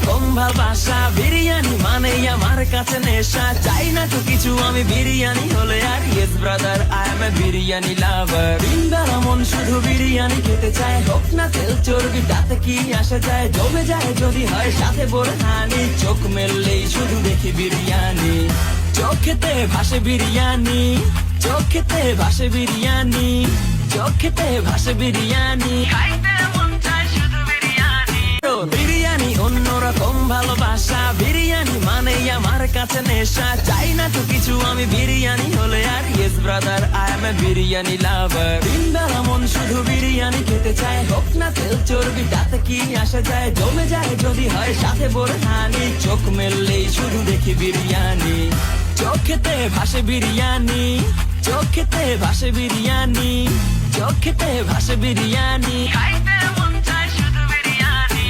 অন্যরকম ভালোবাসা। বিরিয়ানি মানেই আমার কাছে নেশা, চাই না তো কিছু আমি বিরিয়ানি হলে আর। Yes brother, I M A biryani লাভার। দিনবেলা মন শুধু বিরিয়ানি খেতে চায়, হোক না তেল চর্বি তাতে কি আসা যায়। জমে যায় যদি হয় সাথে বোরহানি, চোখ মেললেই শুধু দেখি বিরিয়ানি। চোখেতে ভাসে বিরিয়ানি, চোখেতে ভাসে বিরিয়ানি, চোখেতে ভাসে বিরিয়ানি, খাইতে মন চায় শুধু বিরিয়ানি। বিরিয়ানি অন্যরকম ভালোবাসা, বিরিয়ানি মানেই আমার কাছে নেশা, চাই না তো কিছু আমি বিরিয়ানি হলে আর। Yes brother, I M A biryani লাভার। দিনবেলা মন শুধু বিরিয়ানি খেতে চায়, হোক না তেল চর্বি তাতে কি আসা যায়। জমে যায় যদি হয় সাথে বোরহানি, চোখ মেললেই শুধু দেখি বিরিয়ানি। চোখেতে ভাসে বিরিয়ানি, চোখেতে ভাসে বিরিয়ানি, চোখেতে ভাসে বিরিয়ানি, খাইতে মন চায় শুধু বিরিয়ানি।